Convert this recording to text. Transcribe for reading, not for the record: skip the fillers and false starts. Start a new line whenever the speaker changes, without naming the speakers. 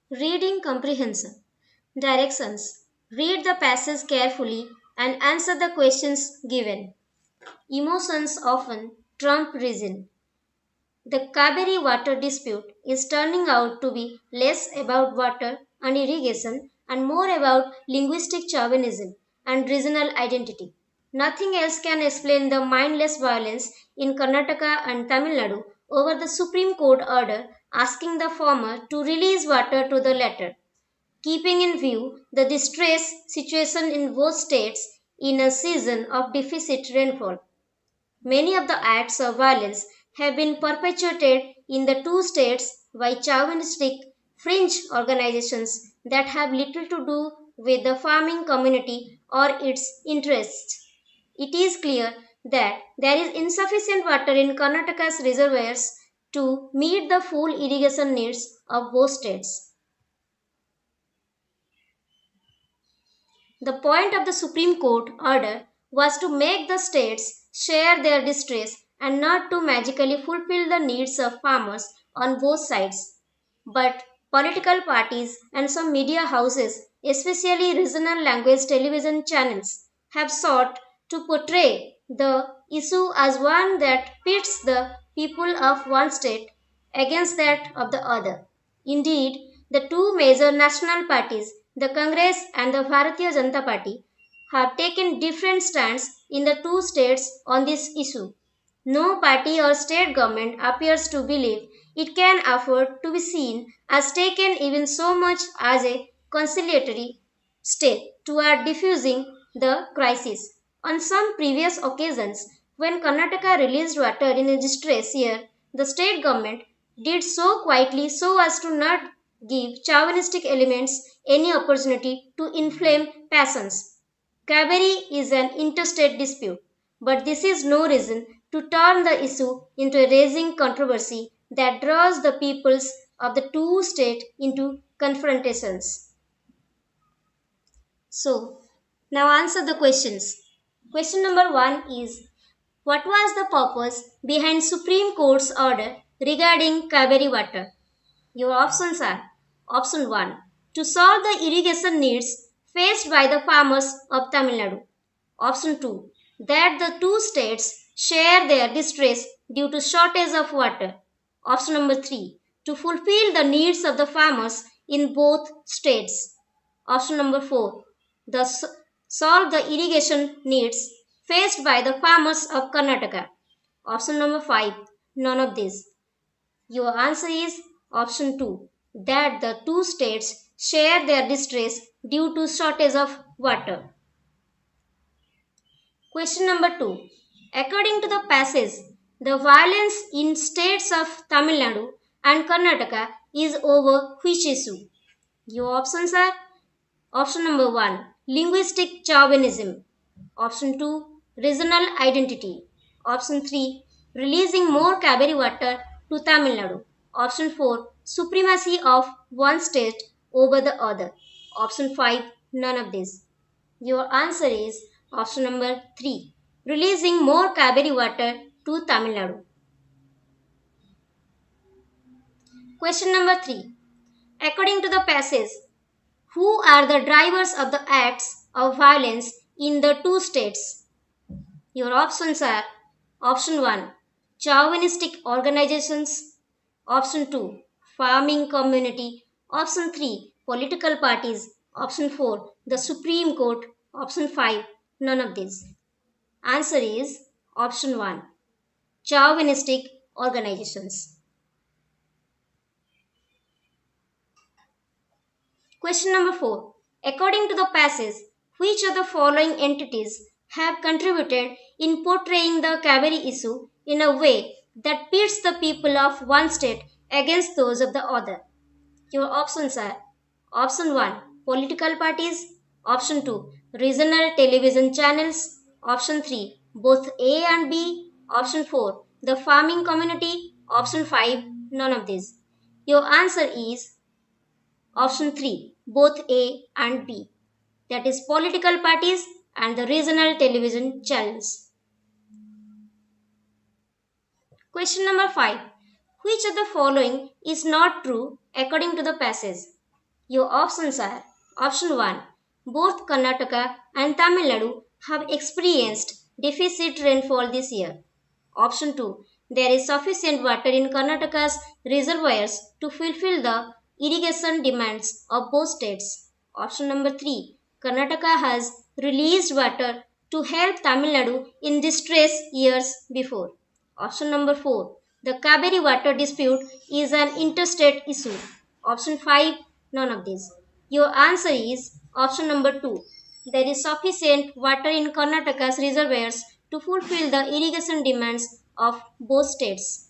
Reading comprehension. Directions. Read the passage carefully and answer the questions given. Emotions often trump reason. The Cauvery water dispute is turning out to be less about water and irrigation and more about linguistic chauvinism and regional identity. Nothing else can explain the mindless violence in Karnataka and Tamil Nadu over the Supreme Court order asking the former to release water to the latter, keeping in view the distress situation in both states in a season of deficit rainfall. Many of the acts of violence have been perpetuated in the two states by chauvinistic fringe organizations that have little to do with the farming community or its interests. It is clear that there is insufficient water in Karnataka's reservoirs to meet the full irrigation needs of both states. The point of the Supreme Court order was to make the states share their distress and not to magically fulfill the needs of farmers on both sides. But political parties and some media houses, especially regional language television channels, have sought to portray the issue as one that pits the people of one state against that of the other. Indeed, the two major national parties, the Congress and the Bharatiya Janata Party, have taken different stands in the two states on this issue. No party or state government appears to believe it can afford to be seen as taken even so much as a conciliatory step toward diffusing the crisis. On some previous occasions, when Karnataka released water in a distress year, the state government did so quietly so as to not give chauvinistic elements any opportunity to inflame passions. Cauvery is an interstate dispute, but this is no reason to turn the issue into a raging controversy that draws the peoples of the two states into confrontations. So, now answer the questions. Question number 1 is, what was the purpose behind Supreme Court's order regarding Cauvery water? Your options are option 1, to solve the irrigation needs faced by the farmers of Tamil Nadu. Option 2, that the two states share their distress due to shortage of water. Option number 3, to fulfill the needs of the farmers in both states. Option number 4, the solve the irrigation needs faced by the farmers of Karnataka. Option number 5, none of these. Your answer is option 2, that the two states share their distress due to shortage of water. Question number 2. According to the passage, the violence in states of Tamil Nadu and Karnataka is over which issue? Your options are option number 1, linguistic chauvinism. Option 2, regional identity. Option 3, releasing more Cauvery water to Tamil Nadu. Option 4, supremacy of one state over the other. Option 5, none of these. Your answer is option number 3, releasing more Cauvery water to Tamil Nadu. Question number 3. According to the passage, who are the drivers of the acts of violence in the two states? Your options are option 1, chauvinistic organizations, option 2, farming community, option 3, political parties, option 4, the Supreme Court, option 5, none of these. Answer is option 1, chauvinistic organizations. Question number 4. According to the passage, which of the following entities have contributed in portraying the Cauvery issue in a way that pits the people of one state against those of the other? Your options are option 1, political parties, option 2, regional television channels, option 3, both A and B, option 4, the farming community, option 5, none of these. Your answer is option 3, both A and B, that is political parties and the regional television channels. Question number 5. Which of the following is not true according to the passage? Your options are option 1. Both Karnataka and Tamil Nadu have experienced deficit rainfall this year. Option 2. There is sufficient water in Karnataka's reservoirs to fulfill the irrigation demands of both states. Option number 3. Karnataka has released water to help Tamil Nadu in distress years before. Option number 4. The Cauvery water dispute is an interstate issue. Option 5. None of these. Your answer is option number 2. There is sufficient water in Karnataka's reservoirs to fulfill the irrigation demands of both states.